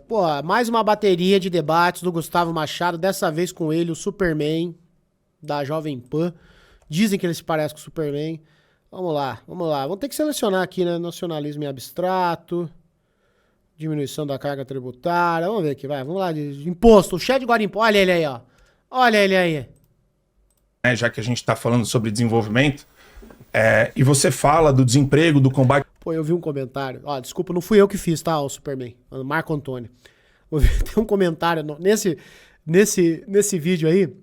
Pô, mais uma bateria de debates do Gustavo Machado, dessa vez com ele, o Superman da Jovem Pan. Dizem que ele se parece com o Superman. Vamos lá, vamos lá. Vamos ter que selecionar aqui, né? Nacionalismo em abstrato, diminuição da carga tributária. Vamos ver aqui, vai. Vamos lá. Imposto, o chefe de Guarimpo. Olha ele aí, ó. Olha ele aí. Já que a gente está falando sobre desenvolvimento, e você fala do desemprego, do combate... Pô, eu vi um comentário. Ó, desculpa, não fui eu que fiz, tá? O Superman. Marco Antônio. Tem um comentário nesse vídeo aí,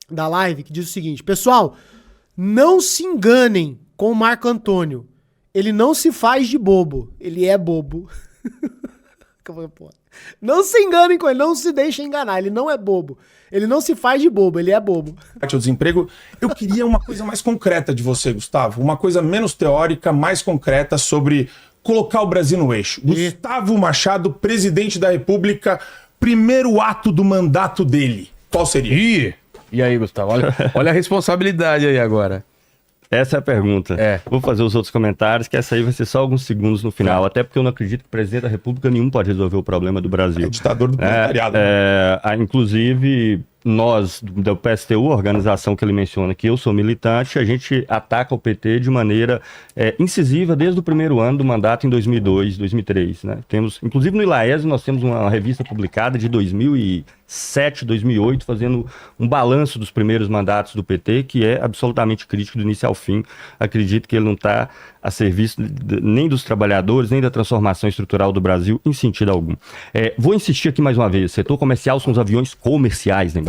da live, que diz o seguinte: pessoal, não se enganem com o Marco Antônio. Ele não se faz de bobo. Ele é bobo. Não se enganem com ele, não se deixem enganar. Ele não é bobo. Ele não se faz de bobo, ele é bobo. O desemprego, eu queria uma coisa mais concreta de você, Gustavo. Uma coisa menos teórica, mais concreta sobre colocar o Brasil no eixo. Gustavo Machado, presidente da República, primeiro ato do mandato dele. Qual seria? E aí, Gustavo? Olha a responsabilidade aí agora. Essa é a pergunta. Vou fazer os outros comentários, que essa aí vai ser só alguns segundos no final. Até porque eu não acredito que o presidente da República nenhum pode resolver o problema do Brasil. É ditador do proletariado. Inclusive, nós, do PSTU, a organização que ele menciona, que eu sou militante, a gente ataca o PT de maneira incisiva desde o primeiro ano do mandato em 2002, 2003. Né? Temos, inclusive no ILAES, nós temos uma revista publicada de 2007, 2008, fazendo um balanço dos primeiros mandatos do PT, que é absolutamente crítico do início ao fim. Acredito que ele não está a serviço nem dos trabalhadores, nem da transformação estrutural do Brasil, em sentido algum. Vou insistir aqui mais uma vez, setor comercial são os aviões comerciais, né?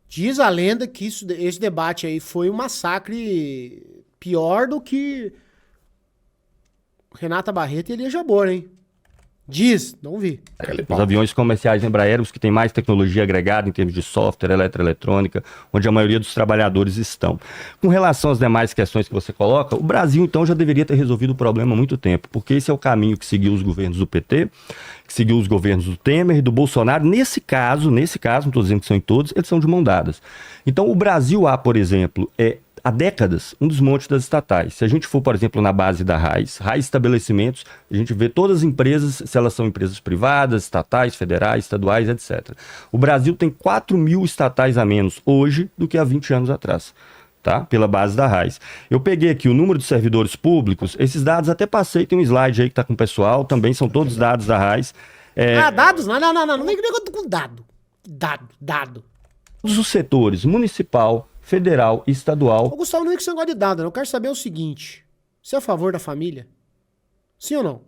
Diz a lenda que esse debate aí foi um massacre pior do que Renata Barreto e Elia Jabor, hein? Diz, não vi. Os aviões comerciais Embraer, os que têm mais tecnologia agregada em termos de software, eletroeletrônica, onde a maioria dos trabalhadores estão. Com relação às demais questões que você coloca, o Brasil então já deveria ter resolvido o problema há muito tempo, porque esse é o caminho que seguiu os governos do PT, que seguiu os governos do Temer e do Bolsonaro. Nesse caso, não estou dizendo que são em todos, eles são de mão dadas. Então o Brasil há, por exemplo, há décadas, um desmonte das estatais. Se a gente for, por exemplo, na base da RAIS Estabelecimentos, a gente vê todas as empresas, se elas são empresas privadas, estatais, federais, estaduais, etc. O Brasil tem 4.000 estatais a menos hoje do que há 20 anos atrás. Tá? Pela base da RAIS. Eu peguei aqui o número de servidores públicos, esses dados até passei, tem um slide aí que está com o pessoal, também são todos dados da RAIS. Dados? Não vem com dado. Dado. Todos os setores, municipal, federal e estadual. Ô, Gustavo, não é que você gosta de dado, não. Eu quero saber o seguinte: você é a favor da família? Sim ou não?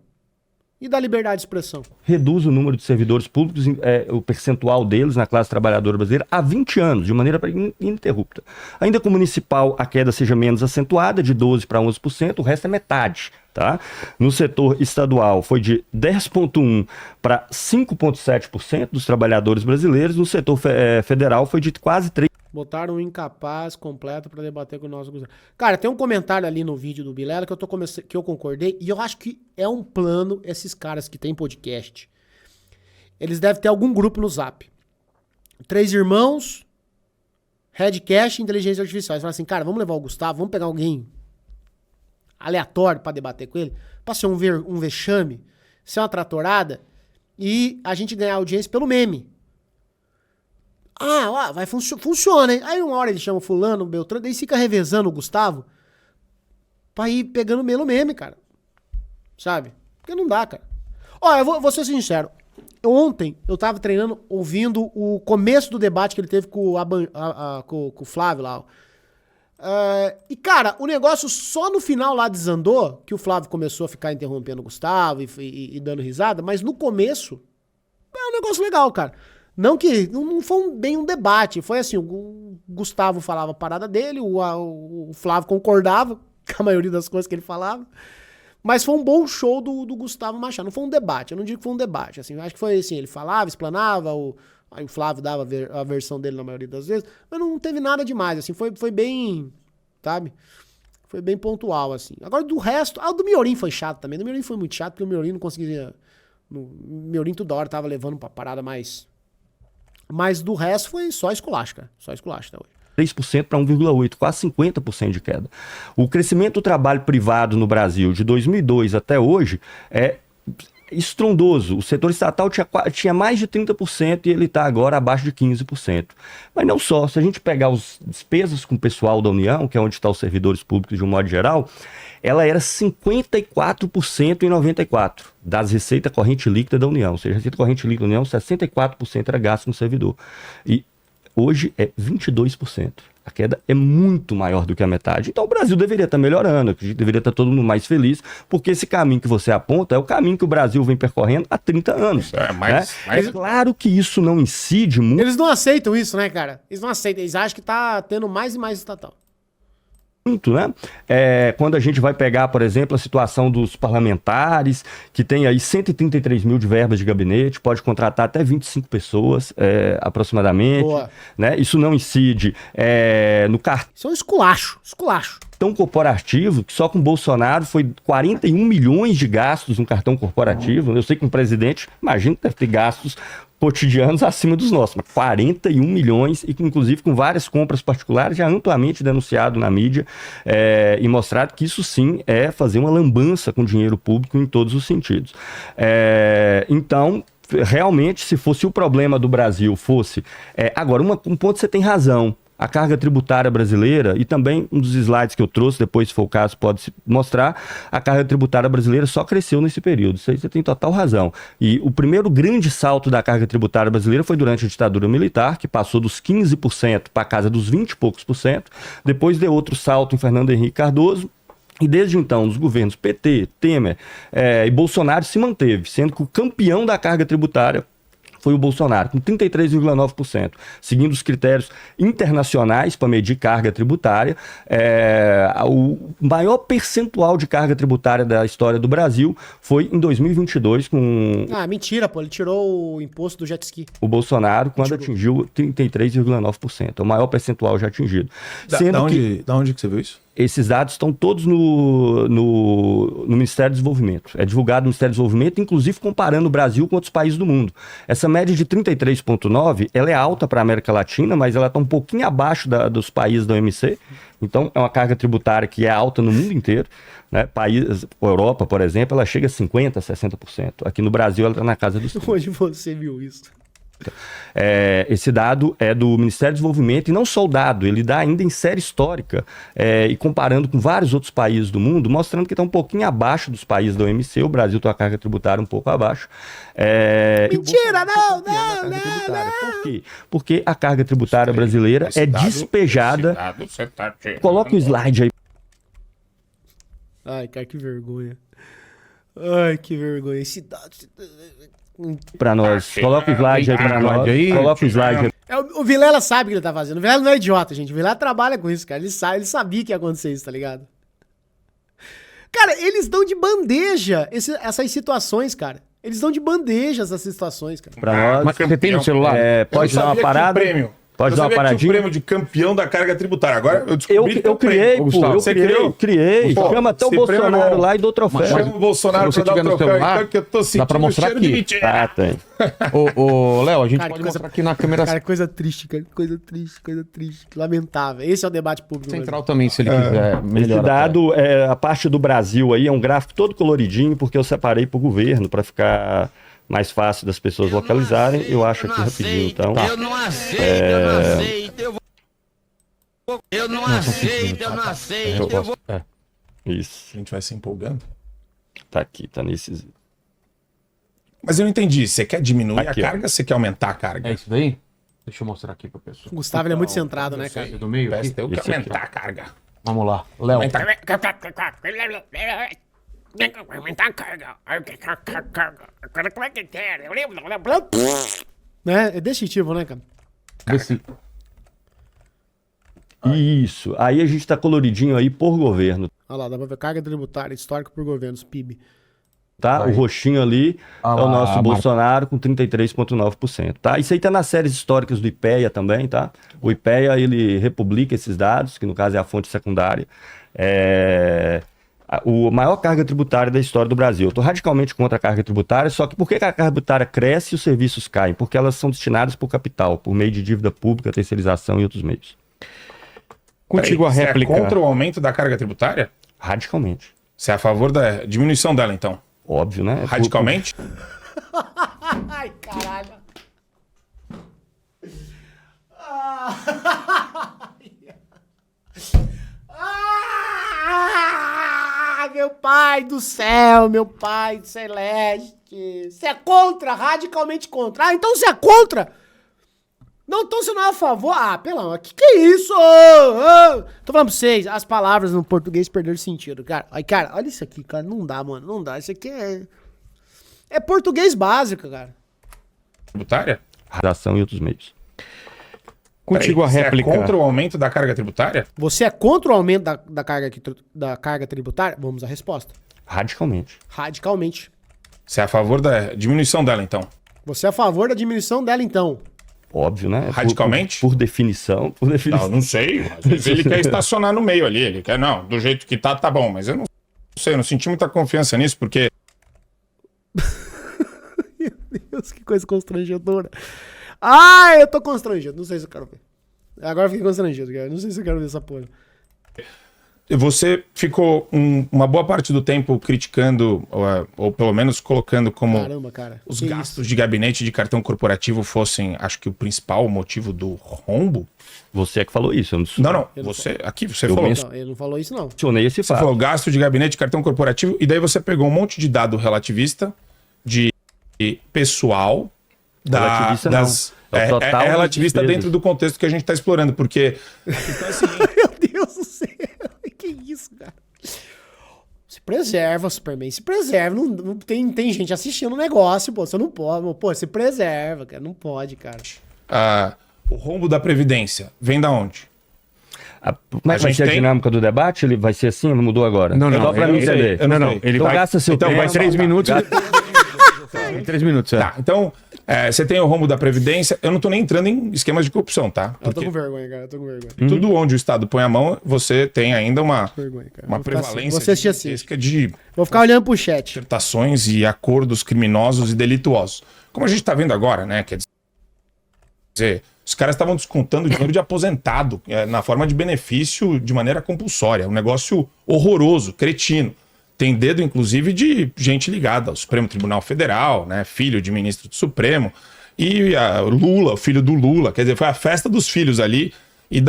E da liberdade de expressão? Reduz o número de servidores públicos, o percentual deles na classe trabalhadora brasileira há 20 anos, de maneira ininterrupta. Ainda que o municipal a queda seja menos acentuada, de 12% para 11%, o resto é metade. Tá? No setor estadual foi de 10,1% para 5,7% dos trabalhadores brasileiros, no setor federal foi de quase 3%. Botaram um incapaz completo pra debater com o nosso Gustavo. Cara, tem um comentário ali no vídeo do Bilela que eu concordei, e eu acho que é um plano, esses caras que tem podcast. Eles devem ter algum grupo no Zap. 3 irmãos, Redcast e Inteligência Artificial. Eles falam assim, cara, vamos levar o Gustavo, vamos pegar alguém aleatório pra debater com ele, pra ser um vexame, ser uma tratorada, e a gente ganhar audiência pelo meme. Funciona, hein? Aí uma hora ele chama fulano, Beltrano, daí fica revezando o Gustavo pra ir pegando pelo meme, cara. Sabe? Porque não dá, cara. Eu vou ser sincero. Ontem eu tava treinando, ouvindo o começo do debate que ele teve com o Flávio lá. E, cara, o negócio só no final lá desandou, que o Flávio começou a ficar interrompendo o Gustavo e dando risada, mas no começo é um negócio legal, cara. Não foi bem um debate, foi assim, o Gustavo falava a parada dele, o Flávio concordava com a maioria das coisas que ele falava, mas foi um bom show do Gustavo Machado, não foi um debate, eu não digo que foi um debate, assim, eu acho que foi assim, ele falava, explanava, aí o Flávio dava a versão dele na maioria das vezes, mas não teve nada demais, assim, foi bem, sabe, foi bem pontual, assim. Agora do resto, o do Miorim foi chato também, do Miorim foi muito chato, porque o Miorim não conseguia, o Miorim toda hora tava levando pra parada mais... Mas do resto foi só esculacho, cara. Só esculacho até hoje. 3% para 1,8%, quase 50% de queda. O crescimento do trabalho privado no Brasil de 2002 até hoje estrondoso. O setor estatal tinha mais de 30% e ele está agora abaixo de 15%. Mas não só, se a gente pegar as despesas com o pessoal da União, que é onde estão os servidores públicos de um modo geral, ela era 54% em 94% das receitas corrente líquida da União. Ou seja, a receita corrente líquida da União, 64% era gasto no servidor. E hoje é 22%. A queda é muito maior do que a metade. Então o Brasil deveria estar melhorando, a gente deveria estar todo mundo mais feliz, porque esse caminho que você aponta é o caminho que o Brasil vem percorrendo há 30 anos. Mas Claro que isso não incide muito. Eles não aceitam isso, né, cara? Eles não aceitam. Eles acham que tá tendo mais e mais estatal. Né? Quando a gente vai pegar, por exemplo, a situação dos parlamentares, que tem aí 133 mil de verbas de gabinete, pode contratar até 25 pessoas aproximadamente. Né? Isso não incide no cartão. Isso é um esculacho. Cartão corporativo, que só com Bolsonaro foi 41 milhões de gastos no cartão corporativo. Eu sei que um presidente, imagino que deve ter gastos cotidianos acima dos nossos, mas 41 milhões, e inclusive com várias compras particulares, já amplamente denunciado na mídia e mostrado que isso sim é fazer uma lambança com dinheiro público em todos os sentidos. Então, realmente, se fosse o problema do Brasil, fosse... Agora, um ponto você tem razão. A carga tributária brasileira, e também um dos slides que eu trouxe, depois, se for o caso, pode se mostrar, a carga tributária brasileira só cresceu nesse período. Isso aí você tem total razão. E o primeiro grande salto da carga tributária brasileira foi durante a ditadura militar, que passou dos 15% para a casa dos 20 e poucos por cento. Depois deu outro salto em Fernando Henrique Cardoso. E desde então, os governos PT, Temer e Bolsonaro se manteve, sendo que o campeão da carga tributária foi o Bolsonaro, com 33,9%, seguindo os critérios internacionais para medir carga tributária. O maior percentual de carga tributária da história do Brasil foi em 2022 com... mentira, pô, ele tirou o imposto do jet ski. O Bolsonaro, quando atingiu 33,9%, é o maior percentual já atingido. Da onde que você viu isso? Esses dados estão todos no Ministério do Desenvolvimento. É divulgado no Ministério do Desenvolvimento, inclusive comparando o Brasil com outros países do mundo. Essa média de 33,9, ela é alta para a América Latina, mas ela está um pouquinho abaixo dos países da OMC. Então, é uma carga tributária que é alta no mundo inteiro. Né? A Europa, por exemplo, ela chega a 50%, 60%. Aqui no Brasil, ela está na casa dos... Onde você viu isso? Esse dado é do Ministério do Desenvolvimento, e não só o dado, ele dá ainda em série histórica, e comparando com vários outros países do mundo, mostrando que está um pouquinho abaixo dos países da OMC. O Brasil tem uma carga tributária um pouco abaixo. Mentira, não. Por quê? Porque a carga tributária brasileira é despejada. Coloca o slide aí. Ai, cara, que vergonha. Esse dado... Pra nós. Coloca o slide aí pra nós. Coloca o slide aí. O Vilela sabe o que ele tá fazendo. O Vilela não é idiota, gente. O Vilela trabalha com isso, cara. Ele sabia que ia acontecer isso, tá ligado? Cara, eles dão de bandeja essas situações, cara. Eles dão de bandeja essas situações, cara. Pra nós. Mas você tem no celular? Pode dar uma parada? Pode dar uma paradinha? O prêmio de campeão da carga tributária. Agora eu descobri eu criei, pô. Você criei. Pô, chama até o Bolsonaro lá e dou troféu. Chama o Bolsonaro se pra você dar o tiver no troféu. celular, Então, que eu tô sentindo dá pra mostrar cheiro de aqui. mentira. Tem. Ô, Léo, a gente Cara, pode mostrar aqui na câmera Cara, coisa triste, cara. Coisa triste. Lamentável. Esse é o debate público. central também, se ele quiser melhorar. Esse dado, a parte do Brasil aí, é um gráfico todo coloridinho, porque eu separei pro governo, pra ficar mais fácil das pessoas localizarem. Eu acho aqui rapidinho, então. Eu não aceito. Eu não aceito. Isso. A gente vai se empolgando. Tá aqui, tá nesses... Mas eu não entendi. Você quer diminuir Aqui, a carga ou você quer aumentar a carga? É isso daí? Deixa eu mostrar aqui pra pessoa. O Gustavo ele é muito centrado, né, cara? Do meio aqui? Eu quero Esse aqui. aumentar a carga. Vamos lá. Léo. Aumentar. Né? É desse tipo, né, cara? Desse... Isso. Aí a gente tá coloridinho aí por governo, Olha lá, dá pra ver carga tributária histórica por governos, PIB. tá? O roxinho ali é o lá, nosso a Bolsonaro com 33,9%, tá? Isso aí tá nas séries históricas do IPEA também, tá? O IPEA, ele republica esses dados, que no caso é a fonte secundária. A maior carga tributária da história do Brasil. Eu tô radicalmente contra a carga tributária, só que por que a carga tributária cresce e os serviços caem? Porque elas são destinadas por capital, por meio de dívida pública, terceirização e outros meios. Contigo a Você réplica. é contra o aumento da carga tributária? Radicalmente. Você é a favor da diminuição dela, então? Óbvio, né? Radicalmente? Ai, caralho. Meu pai do céu, meu pai celeste. Você é contra, radicalmente contra. Ah, então você é contra? Não, então você não é a favor? Ah, pelo amor, que é isso? Tô falando pra vocês, as palavras no português perderam sentido, cara. Ai, cara, olha isso aqui, cara, não dá, mano, não dá. Isso aqui é português básico, cara. Tributária? Redação e outros meios. Contigo a réplica. Você é contra o aumento da carga tributária? Você é contra o aumento da carga tributária? Vamos à resposta. Radicalmente. Radicalmente. Você é a favor da diminuição dela, então? Você é a favor da diminuição dela, então? Óbvio, né? Radicalmente? Por definição. Não sei. Às vezes ele quer estacionar no meio ali. Ele quer, não, do jeito que tá bom. Mas eu não sei, eu não senti muita confiança nisso, porque... Meu Deus, que coisa constrangedora. Ah, eu tô constrangido. Não sei se eu quero ver. Agora eu fiquei constrangido, cara. Não sei se eu quero ver essa porra. Você ficou uma boa parte do tempo criticando, ou pelo menos colocando como Caramba, cara. os Que gastos de gabinete de cartão corporativo fossem, acho que o principal motivo do rombo. Você é que falou isso. Eu Não. Eu não Você Eu falou. Não, ele não falou isso, não. mencionei esse Você fato. falou gasto de gabinete de cartão corporativo, e daí você pegou um monte de dado relativista de pessoal Relativista das... não. É o total É relativista das despesas. dentro do contexto que a gente está explorando, porque a questão é a seguinte, Meu Deus do céu. Que isso, cara? Se preserva, Superman. Se preserva. Não tem gente assistindo o negócio, pô. Você não pode. Pô, se preserva, cara. Não pode, cara. o rombo da Previdência vem da onde? Como é que vai gente ser a tem- dinâmica do debate? Ele vai ser assim ou mudou agora? Não, Só pra eu mim não sei, entender. eu não Não, sei. ele Então vai... gasta seu Então tempo. vai 3 minutos. Em 3 minutos, é. Tá, então, você tem o rombo da Previdência. Eu não tô nem entrando em esquemas de corrupção, tá? Eu tô Porque com vergonha, cara. Eu tô com vergonha. tudo onde o Estado põe a mão, você tem ainda uma Vergonha, cara. uma Vou ficar assim. prevalência Vou assistir assim. gigantesca de Vou ficar olhando pro chat. dissertações e acordos criminosos e delituosos. Como a gente tá vendo agora, né? Quer dizer, os caras estavam descontando dinheiro de aposentado na forma de benefício de maneira compulsória. Um negócio horroroso, cretino. Tem dedo, inclusive, de gente ligada ao Supremo Tribunal Federal, né? Filho de ministro do Supremo. E Lula, o filho do Lula. Quer dizer, foi a festa dos filhos ali. E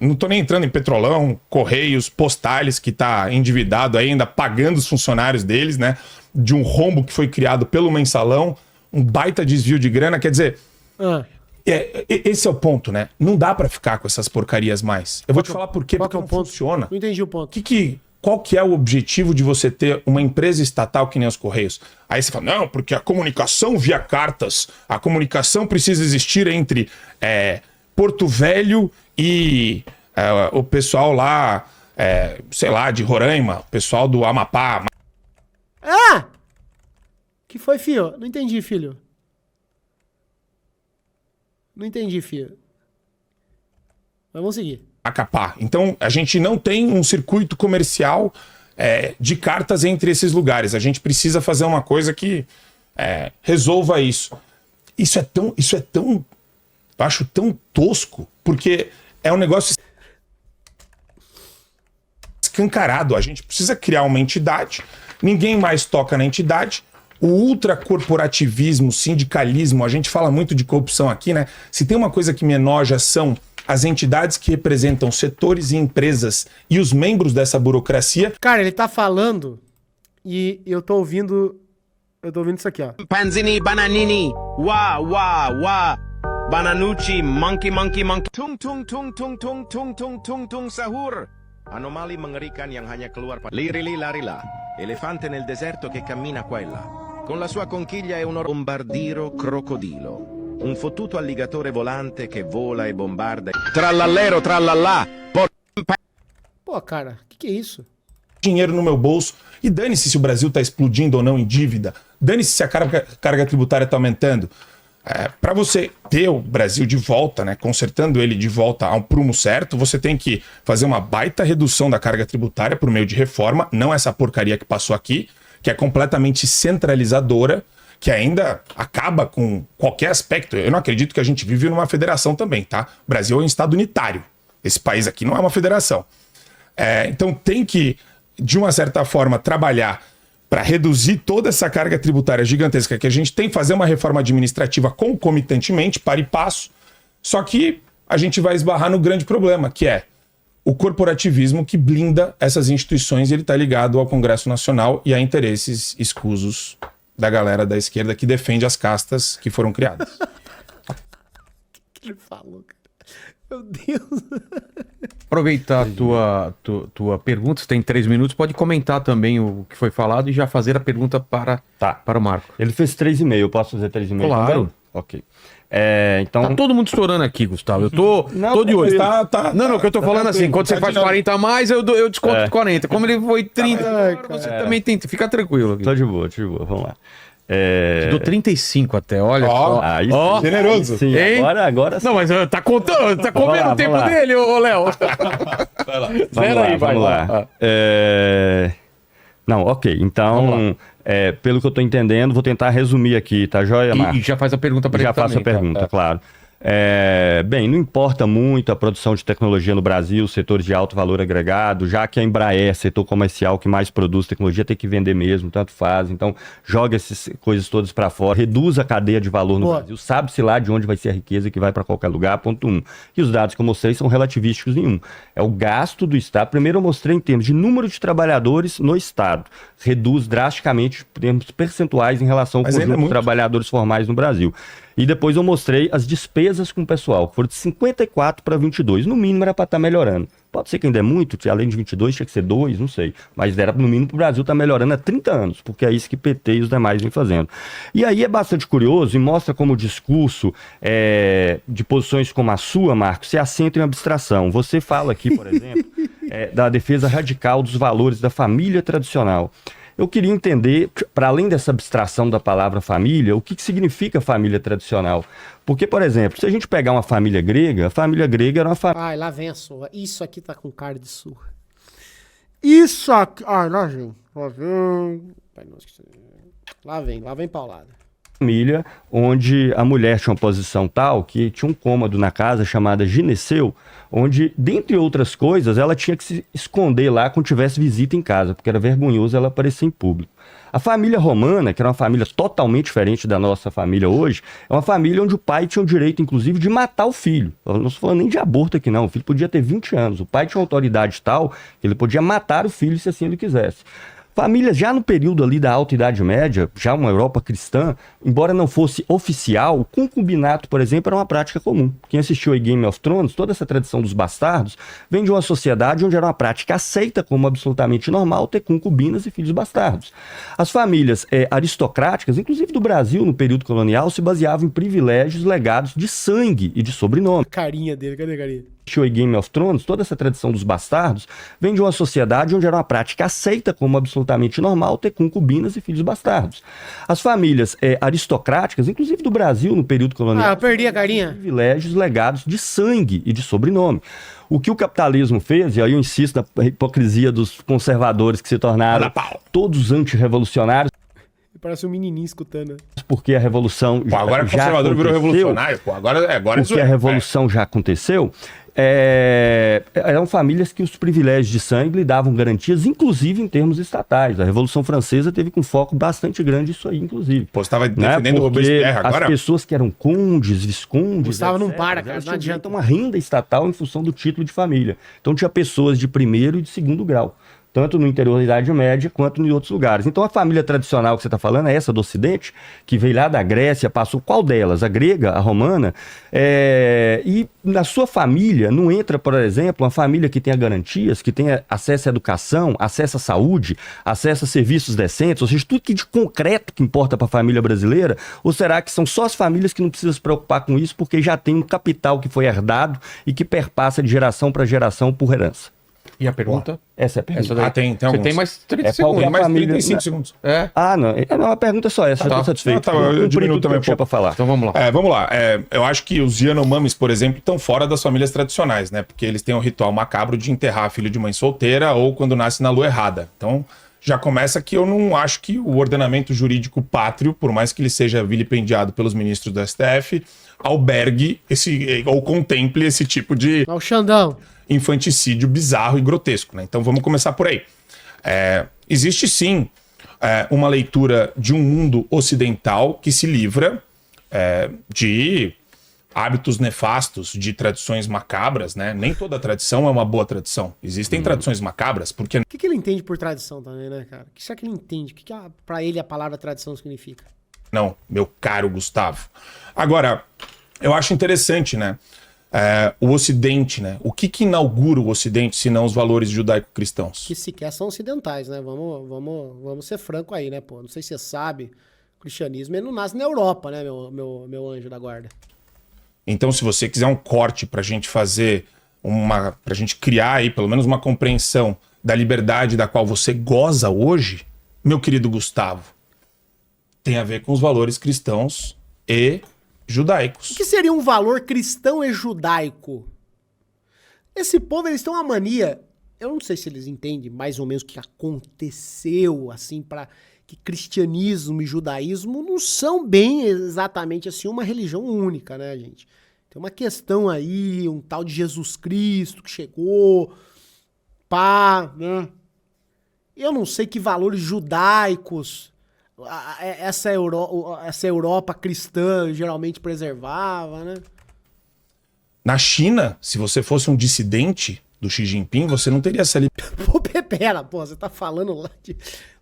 não tô nem entrando em Petrolão, Correios, Postales, que tá endividado ainda, pagando os funcionários deles, né? De um rombo que foi criado pelo mensalão. Um baita desvio de grana. Quer dizer... Ah, esse é o ponto, né? Não dá pra ficar com essas porcarias mais. Eu vou te falar por quê, qual porque que é o não ponto? funciona. Não entendi o ponto. Qual que é o objetivo de você ter uma empresa estatal que nem os Correios? Aí você fala, não, porque a comunicação via cartas, a comunicação precisa existir entre Porto Velho e o pessoal lá, sei lá, de Roraima, o pessoal do Amapá. Ah! Que foi, filho? Não entendi, filho. Não entendi, filho. Mas vamos seguir. Macapá. Então, a gente não tem um circuito comercial de cartas entre esses lugares. A gente precisa fazer uma coisa que resolva isso. Isso é tão, eu acho tão tosco, porque é um negócio escancarado. A gente precisa criar uma entidade, ninguém mais toca na entidade. O ultracorporativismo, sindicalismo, a gente fala muito de corrupção aqui, né? Se tem uma coisa que me enoja são as entidades que representam setores e empresas e os membros dessa burocracia. Cara, ele tá falando e eu tô ouvindo isso aqui, ó. Panzini, bananini, wa, wa, wa. Bananucci, monkey, monkey, monkey. Tung, tung, tung, tung, tung, tung, tung, tung, tung, sahur. Anomali mengerikan yang hanya keluar lirili larila. Elefante nel deserto che cammina qua e là. Con la sua conchiglia è un bombardiro crocodilo. Un fottuto alligatore volante che vola e bombarda. Trallallero, trallallà. Pô, cara, que é isso? Dinheiro no meu bolso. E dane-se se o Brasil está explodindo ou não em dívida. Dane-se se a carga tributária está aumentando. Para você ter o Brasil de volta, né, consertando ele de volta a um prumo certo, você tem que fazer uma baita redução da carga tributária por meio de reforma, não essa porcaria que passou aqui, que é completamente centralizadora, que ainda acaba com qualquer aspecto. Eu não acredito que a gente vive numa federação também, tá? O Brasil é um estado unitário. Esse país aqui não é uma federação. Então tem que, de uma certa forma, trabalhar para reduzir toda essa carga tributária gigantesca que a gente tem, fazer uma reforma administrativa concomitantemente, para e passo. Só que a gente vai esbarrar no grande problema, que é o corporativismo que blinda essas instituições, e ele está ligado ao Congresso Nacional e a interesses escusos da galera da esquerda que defende as castas que foram criadas. O que ele falou, cara? Meu Deus. Aproveitar a tua pergunta, você tem 3 minutos, pode comentar também o que foi falado e já fazer a pergunta para o Marco. Ele fez 3,5, eu posso fazer 3,5 Claro. também? Ok. Então... Tá todo mundo estourando aqui, Gustavo. Eu tô de olho. Não, o que eu tô falando assim, quando você faz 40 a mais, eu desconto 40. Como ele foi 30, você também tem. Fica tranquilo aqui. Tô de boa, vamos lá. Te dou 35 até, olha só. Aí Ó. Generoso. sim, Hein? agora sim. Não, mas tá contando, tá comendo lá, o tempo vamos lá. dele, ô Léo. Vamos lá. Não, ok. Então, pelo que eu tô entendendo, vou tentar resumir aqui, tá joia, Marcos? E já faz a pergunta para ele Já também. faço a pergunta, tá? claro. Bem, não importa muito a produção de tecnologia no Brasil, setores de alto valor agregado, já que a Embraer, setor comercial que mais produz tecnologia, tem que vender mesmo, tanto faz. Então, joga essas coisas todas para fora, reduz a cadeia de valor no Brasil, sabe-se lá de onde vai ser a riqueza que vai para qualquer lugar, ponto 1. E os dados que eu mostrei são relativísticos em um. É o gasto do Estado. Primeiro eu mostrei em termos de número de trabalhadores no Estado. Reduz drasticamente em termos percentuais em relação ao conjunto de trabalhadores formais no Brasil. E depois eu mostrei as despesas com o pessoal, que foram de 54 para 22. No mínimo era para estar melhorando. Pode ser que ainda é muito, além de 22 tinha que ser 2, não sei. Mas era no mínimo para o Brasil estar melhorando há 30 anos, porque é isso que PT e os demais vêm fazendo. E aí é bastante curioso e mostra como o discurso de posições como a sua, Marcos, se assenta em abstração. Você fala aqui, por exemplo, da defesa radical dos valores da família tradicional. Eu queria entender, para além dessa abstração da palavra família, o que significa família tradicional. Porque, por exemplo, se a gente pegar uma família grega, a família grega era uma família... Ai, lá vem a surra. Isso aqui tá com cara de surra. Isso aqui... Ai, lá vem. Lá vem paulada. Família onde a mulher tinha uma posição tal que tinha um cômodo na casa chamada gineceu, onde, dentre outras coisas, ela tinha que se esconder lá quando tivesse visita em casa, porque era vergonhoso ela aparecer em público. A família romana, que era uma família totalmente diferente da nossa família hoje, é uma família onde o pai tinha o direito, inclusive, de matar o filho. Eu não estou falando nem de aborto aqui, não. O filho podia ter 20 anos. O pai tinha uma autoridade tal que ele podia matar o filho se assim ele quisesse. Famílias já no período ali da Alta Idade Média, já uma Europa cristã, embora não fosse oficial, o concubinato, por exemplo, era uma prática comum. Quem assistiu a Game of Thrones, toda essa tradição dos bastardos, vem de uma sociedade onde era uma prática aceita como absolutamente normal ter concubinas e filhos bastardos. As famílias aristocráticas, inclusive do Brasil no período colonial, se baseavam em privilégios legados de sangue e de sobrenome. Carinha dele, cadê a carinha? Game of Thrones, toda essa tradição dos bastardos, vem de uma sociedade onde era uma prática aceita como absolutamente normal ter concubinas e filhos bastardos. As famílias aristocráticas, inclusive do Brasil no período colonial, eu perdi a carinha. Privilégios legados de sangue e de sobrenome. O que o capitalismo fez, e aí eu insisto na hipocrisia dos conservadores que se tornaram todos antirrevolucionários, Parece um menininho escutando. porque a revolução Pô, agora já conservador virou aconteceu, revolucionário. Pô, agora porque a revolução já aconteceu, eram famílias que os privilégios de sangue lhe davam garantias, inclusive em termos estatais. A Revolução Francesa teve com foco bastante grande isso aí, inclusive. Pô, você estava defendendo o Porque Robespierre agora? as pessoas que eram condes, viscondes... Gustavo não etc., para, cara, elas não tinham adianta. uma renda estatal em função do título de família. Então tinha pessoas de primeiro e de segundo grau, tanto no interior da Idade Média quanto em outros lugares. Então a família tradicional que você está falando é essa do Ocidente, que veio lá da Grécia, passou qual delas? A grega, a romana, e na sua família não entra, por exemplo, uma família que tenha garantias, que tenha acesso à educação, acesso à saúde, acesso a serviços decentes, ou seja, tudo que de concreto que importa para a família brasileira, ou será que são só as famílias que não precisam se preocupar com isso porque já tem um capital que foi herdado e que perpassa de geração para geração por herança? E a pergunta? Essa é a pergunta. Essa daí. Tem Você alguns. tem mais 30 É segundos. qualquer Mais família, 35 né? segundos. Não, é uma pergunta só essa, eu tô satisfeito. Não, tá, eu diminuo também um para pouco. falar. Então vamos lá. Vamos lá. Eu acho que os Yanomamis, por exemplo, estão fora das famílias tradicionais, né? Porque eles têm um ritual macabro de enterrar filho de mãe solteira ou quando nasce na lua errada. Então, já começa que eu não acho que o ordenamento jurídico pátrio, por mais que ele seja vilipendiado pelos ministros do STF, albergue ou contemple esse tipo de Olha o Xandão. infanticídio bizarro e grotesco, né? Então vamos começar por aí. Existe sim uma leitura de um mundo ocidental que se livra de hábitos nefastos, de tradições macabras, né? Nem toda tradição é uma boa tradição. Existem tradições macabras, porque... O que ele entende por tradição também, né, cara? O que será que ele entende? O que pra ele a palavra tradição significa? Não, meu caro Gustavo. Agora, eu acho interessante, né? O Ocidente, né? O que inaugura o Ocidente, se não os valores judaico-cristãos? Que sequer são ocidentais, né? Vamos ser franco aí, né, pô? Não sei se você sabe, o cristianismo ele não nasce na Europa, né, meu anjo da guarda? Então, se você quiser um corte pra gente fazer pra gente criar aí pelo menos uma compreensão da liberdade da qual você goza hoje, meu querido Gustavo, tem a ver com os valores cristãos e judaicos. O que seria um valor cristão e judaico? Esse povo, eles têm uma mania, eu não sei se eles entendem mais ou menos o que aconteceu, assim, para que cristianismo e judaísmo não são bem exatamente assim uma religião única, né, gente? Tem uma questão aí, um tal de Jesus Cristo que chegou, pá, né? Eu não sei que valores judaicos essa Europa cristã geralmente preservava, né? Na China, se você fosse um dissidente do Xi Jinping, você não teria essa liberdade. Pô, pera, pô, você tá falando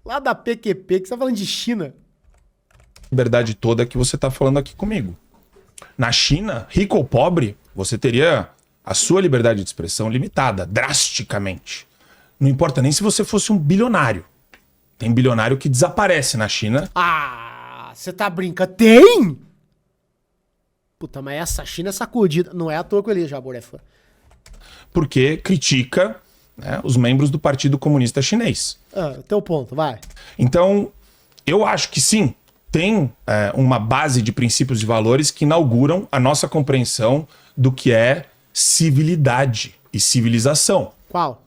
lá da PQP, que você tá falando de China. Liberdade toda que você tá falando aqui comigo. Na China, rico ou pobre, você teria a sua liberdade de expressão limitada, drasticamente. Não importa nem se você fosse um bilionário. Tem bilionário que desaparece na China. Ah, você tá brincando? Tem? Puta, mas essa China é sacudida. Não é à toa que ele Jabor é fã. Porque critica, né, os membros do Partido Comunista Chinês. Teu ponto, vai. Então, eu acho que sim, tem uma base de princípios e valores que inauguram a nossa compreensão do que é civilidade e civilização. Qual?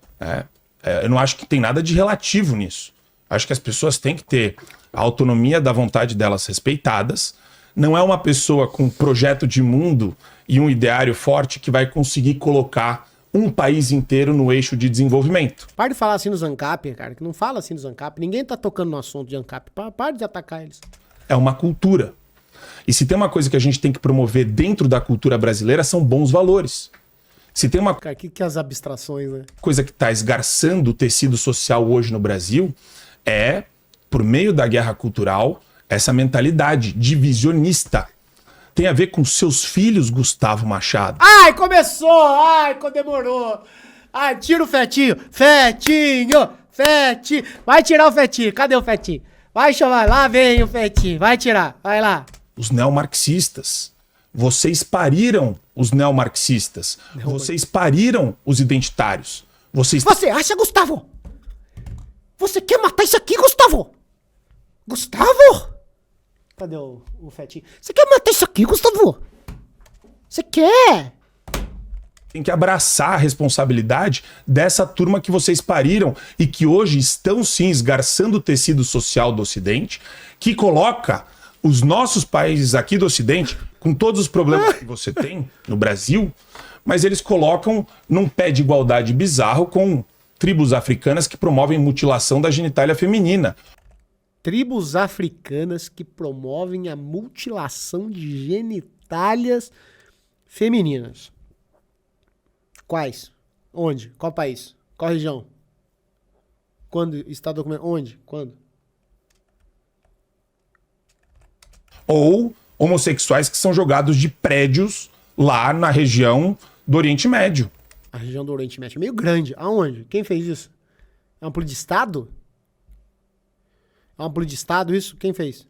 Eu não acho que tem nada de relativo nisso. Acho que as pessoas têm que ter a autonomia da vontade delas respeitadas. Não é uma pessoa com um projeto de mundo e um ideário forte que vai conseguir colocar um país inteiro no eixo de desenvolvimento. Para de falar assim nos ANCAP, cara, que não fala assim nos ANCAP. Ninguém tá tocando no assunto de ANCAP. Para de atacar eles. É uma cultura. E se tem uma coisa que a gente tem que promover dentro da cultura brasileira, são bons valores. Se tem uma Cara, que as abstrações, né? coisa que está esgarçando o tecido social hoje no Brasil, por meio da guerra cultural, essa mentalidade divisionista. Tem a ver com seus filhos, Gustavo Machado. Ai, começou! Ai, demorou! Ai, tira o fetinho! Fetinho! Fetinho! Vai tirar o fetinho! Cadê o fetinho? Vai chamar, lá vem o fetinho! Vai tirar, vai lá! Os neomarxistas. Vocês pariram os neomarxistas. Vocês pariram os identitários. Você acha, Gustavo? Você quer matar isso aqui, Gustavo? Gustavo? Cadê o fetinho? Você quer matar isso aqui, Gustavo? Você quer? Tem que abraçar a responsabilidade dessa turma que vocês pariram e que hoje estão sim esgarçando o tecido social do Ocidente, que coloca os nossos países aqui do Ocidente, com todos os problemas que você tem no Brasil, mas eles colocam num pé de igualdade bizarro com tribos africanas que promovem mutilação da genitália feminina. Tribos africanas que promovem a mutilação de genitálias femininas. Quais? Onde? Qual país? Qual região? Quando está documentado? Onde? Quando? Ou homossexuais que são jogados de prédios lá na região do Oriente Médio. A região do Oriente Médio é meio grande. Aonde? Quem fez isso? É uma polícia de Estado? É uma polícia de Estado isso? Quem fez?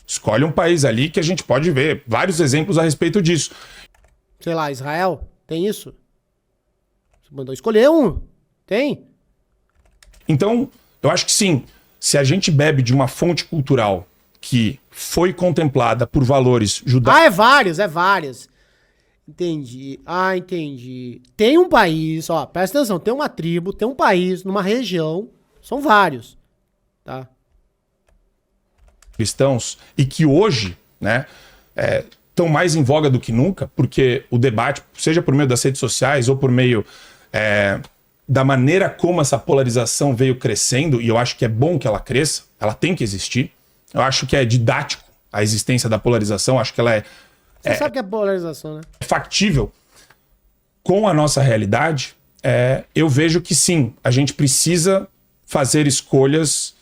Escolhe um país ali que a gente pode ver vários exemplos a respeito disso. Sei lá, Israel? Tem isso? Você mandou escolher um. Tem? Então, eu acho que sim. Se a gente bebe de uma fonte cultural que foi contemplada por valores judaicos... é vários. Entendi. Entendi. Tem um país, ó, presta atenção, tem uma tribo, tem um país, numa região, são vários, tá? Cristãos, e que hoje, né, estão mais em voga do que nunca, porque o debate, seja por meio das redes sociais ou por meio da maneira como essa polarização veio crescendo, e eu acho que é bom que ela cresça, ela tem que existir. Eu acho que é didático a existência da polarização, acho que ela Você sabe que é polarização, né? factível com a nossa realidade. Eu vejo que sim, a gente precisa fazer escolhas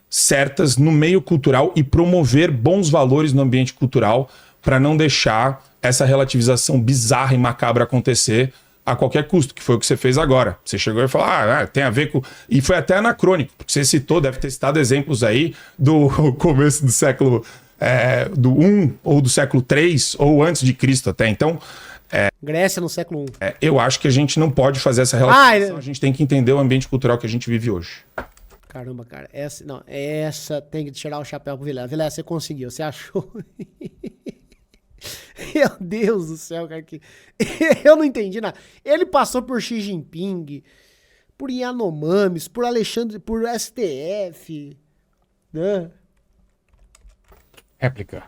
certas no meio cultural e promover bons valores no ambiente cultural para não deixar essa relativização bizarra e macabra acontecer a qualquer custo, que foi o que você fez agora. Você chegou e falou, tem a ver com... E foi até anacrônico, porque você citou, deve ter citado exemplos aí do começo do século do 1 ou do século 3 ou antes de Cristo até. Então, Grécia no século I. eu acho que a gente não pode fazer essa relativização. A gente tem que entender o ambiente cultural que a gente vive hoje. Caramba, cara. Essa tem que tirar o chapéu pro Vilela. Vilela, você conseguiu, você achou. Meu Deus do céu, cara. Eu não entendi nada. Ele passou por Xi Jinping, por Yanomamis, por Alexandre, por STF, né? Réplica.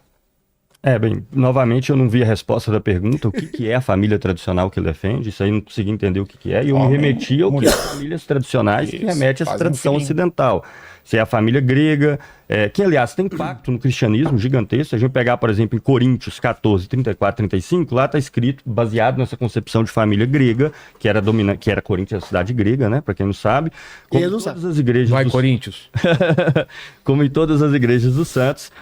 Bem, novamente eu não vi a resposta da pergunta, o que é a família tradicional que ele defende, isso aí eu não consegui entender o que é, e eu me remeti ao que as famílias tradicionais que remete a essa tradição ocidental. Se é a família grega, que aliás tem impacto no cristianismo gigantesco. Se a gente pegar, por exemplo, em Coríntios 14, 34, 35, lá está escrito, baseado nessa concepção de família grega, que era Coríntios, a cidade grega, né? Para quem não sabe. Como todas as igrejas Coríntios. Como em todas as igrejas dos santos,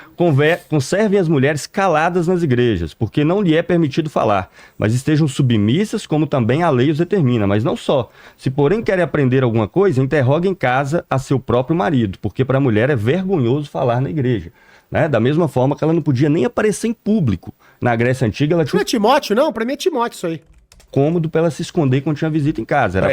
conservem as mulheres caladas nas igrejas, porque não lhe é permitido falar, mas estejam submissas, como também a lei os determina. Mas não só. Se, porém, querem aprender alguma coisa, interrogue em casa a seu próprio marido, porque para a mulher é vergonhoso falar na igreja. Né? Da mesma forma que ela não podia nem aparecer em público. Na Grécia Antiga, ela tinha... Não é Timóteo, não? Pra mim é Timóteo isso aí. Cômodo para ela se esconder quando tinha visita em casa. Era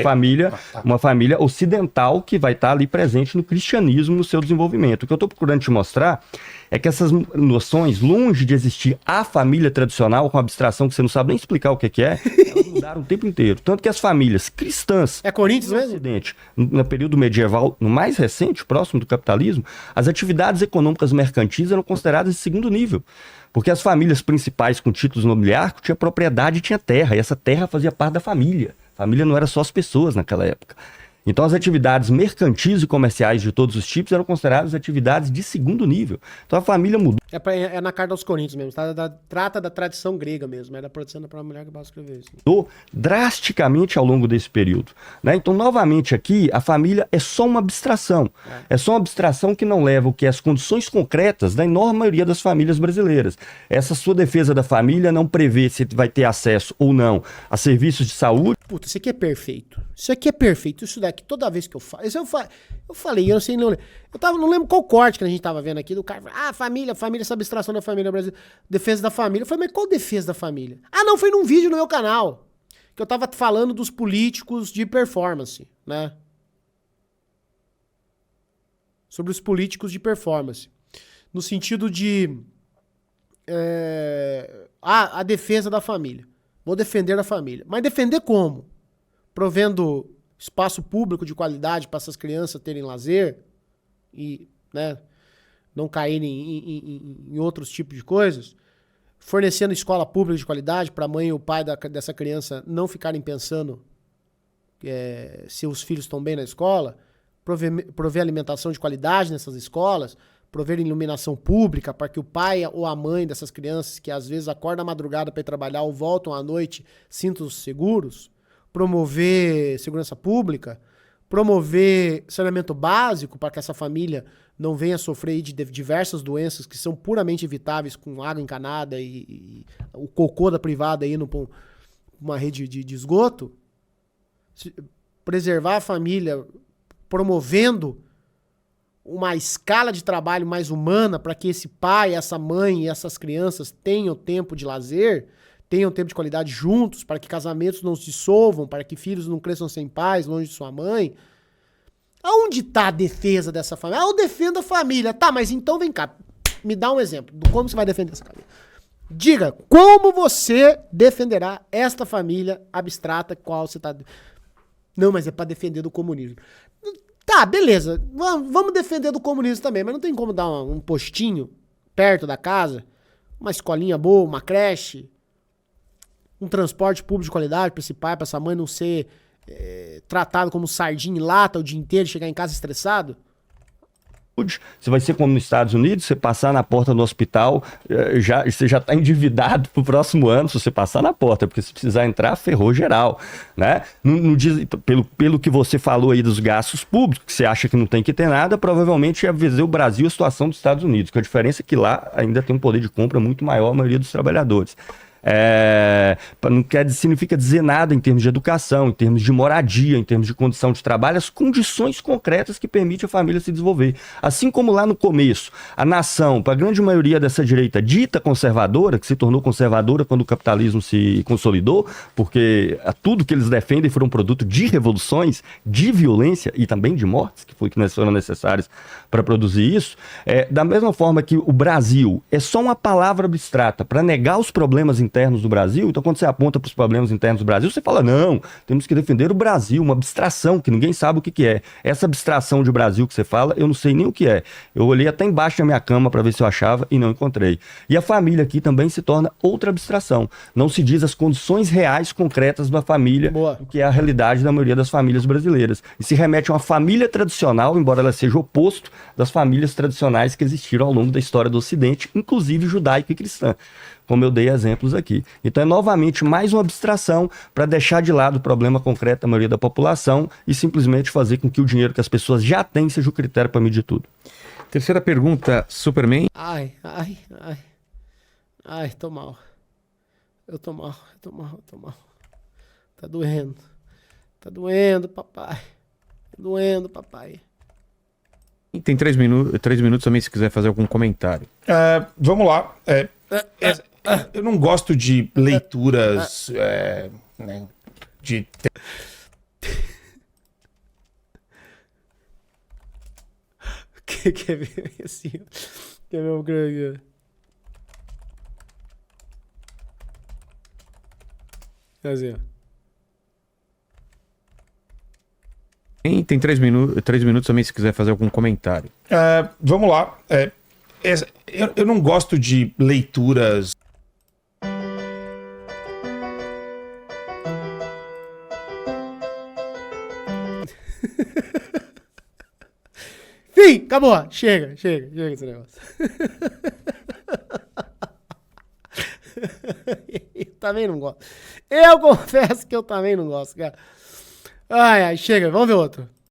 uma família ocidental que vai estar ali presente no cristianismo, no seu desenvolvimento. O que eu estou procurando te mostrar é que essas noções, longe de existir a família tradicional, com abstração que você não sabe nem explicar o que é, elas mudaram o tempo inteiro. Tanto que as famílias cristãs... É Coríntios mesmo? Ocidente, no período medieval, no mais recente, próximo do capitalismo, as atividades econômicas mercantis eram consideradas de segundo nível. Porque as famílias principais com títulos nobiliárquicos tinham propriedade e tinha terra, e essa terra fazia parte da família. A família não era só as pessoas naquela época. Então as atividades mercantis e comerciais de todos os tipos eram consideradas atividades de segundo nível. Então a família mudou. É na carta aos Coríntios mesmo, trata da tradição grega mesmo, era produção para a mulher que vai escrever isso. Drasticamente ao longo desse período. Né? Então, novamente aqui, a família é só uma abstração. É só uma abstração que não leva o que as condições concretas da enorme maioria das famílias brasileiras. Essa sua defesa da família não prevê se vai ter acesso ou não a serviços de saúde. Puta, isso aqui é perfeito. Isso aqui é perfeito. Isso daqui, toda vez que eu falo... Eu falei, eu não sei... Não lembro qual corte que a gente tava vendo aqui do cara. Família, essa abstração da família brasileira. Defesa da família. Eu falei, mas qual defesa da família? Não, foi num vídeo no meu canal. Que eu tava falando dos políticos de performance, né? Sobre os políticos de performance. No sentido de... a defesa da família. Vou defender a família. Mas defender como? Provendo espaço público de qualidade para essas crianças terem lazer e, né, não caírem em outros tipos de coisas. Fornecendo escola pública de qualidade para a mãe e o pai dessa criança não ficarem pensando se os filhos estão bem na escola. Prover alimentação de qualidade nessas escolas. Prover iluminação pública para que o pai ou a mãe dessas crianças que às vezes acordam à madrugada para ir trabalhar ou voltam à noite sintam-se seguros. Promover segurança pública, promover saneamento básico para que essa família não venha sofrer de diversas doenças que são puramente evitáveis com água encanada e o cocô da privada indo para uma rede de esgoto. Preservar a família, promovendo uma escala de trabalho mais humana para que esse pai, essa mãe e essas crianças tenham tempo de lazer, tenham tempo de qualidade juntos, para que casamentos não se dissolvam, para que filhos não cresçam sem pais, longe de sua mãe. Aonde está a defesa dessa família? Eu defendo a família. Tá, mas então vem cá, me dá um exemplo de como você vai defender essa família. Diga, como você defenderá esta família abstrata qual você está... Não, mas é para defender do comunismo. Tá, beleza, vamos defender do comunismo também, mas não tem como dar um postinho perto da casa, uma escolinha boa, uma creche... Um transporte público de qualidade para esse pai, para essa mãe não ser tratado como sardinha em lata o dia inteiro e chegar em casa estressado? Você vai ser como nos Estados Unidos, você passar na porta do hospital, você já está endividado pro próximo ano se você passar na porta, porque se precisar entrar, ferrou geral, né? Pelo que você falou aí dos gastos públicos, que você acha que não tem que ter nada, provavelmente ia ver o Brasil a situação dos Estados Unidos, com a diferença é que lá ainda tem um poder de compra muito maior a maioria dos trabalhadores. Não significa dizer nada em termos de educação, em termos de moradia, em termos de condição de trabalho, as condições concretas que permitem a família se desenvolver. Assim como lá no começo, a nação, para a grande maioria dessa direita dita conservadora, que se tornou conservadora quando o capitalismo se consolidou, porque tudo que eles defendem foram produto de revoluções, de violência e também de mortes, que foram necessárias para produzir isso, da mesma forma que o Brasil é só uma palavra abstrata para negar os problemas internos do Brasil. Então, quando você aponta para os problemas internos do Brasil, você fala, não, temos que defender o Brasil, uma abstração que ninguém sabe o que é. Essa abstração de Brasil que você fala, eu não sei nem o que é. Eu olhei até embaixo da minha cama para ver se eu achava e não encontrei. E a família aqui também se torna outra abstração. Não se diz as condições reais, concretas da família, que é a realidade da maioria das famílias brasileiras. E se remete a uma família tradicional, embora ela seja o oposto das famílias tradicionais que existiram ao longo da história do Ocidente, inclusive judaica e cristã, como eu dei exemplos aqui. Então é novamente mais uma abstração para deixar de lado o problema concreto da maioria da população e simplesmente fazer com que o dinheiro que as pessoas já têm seja o critério para medir tudo. Terceira pergunta, Superman. Ai, tô mal. Eu tô mal. Tá doendo, papai. Tem 3 minutos também se quiser fazer algum comentário. Vamos lá. Eu não gosto de leituras né, de... Quer ver assim? Quer ver o grande? Assim, ó. Tem 3 minutos também se quiser fazer algum comentário. Vamos lá. Eu não gosto de leituras... Fim! Acabou! Chega esse negócio. Eu também não gosto. Eu confesso que eu também não gosto, cara. Ai, chega, vamos ver outro.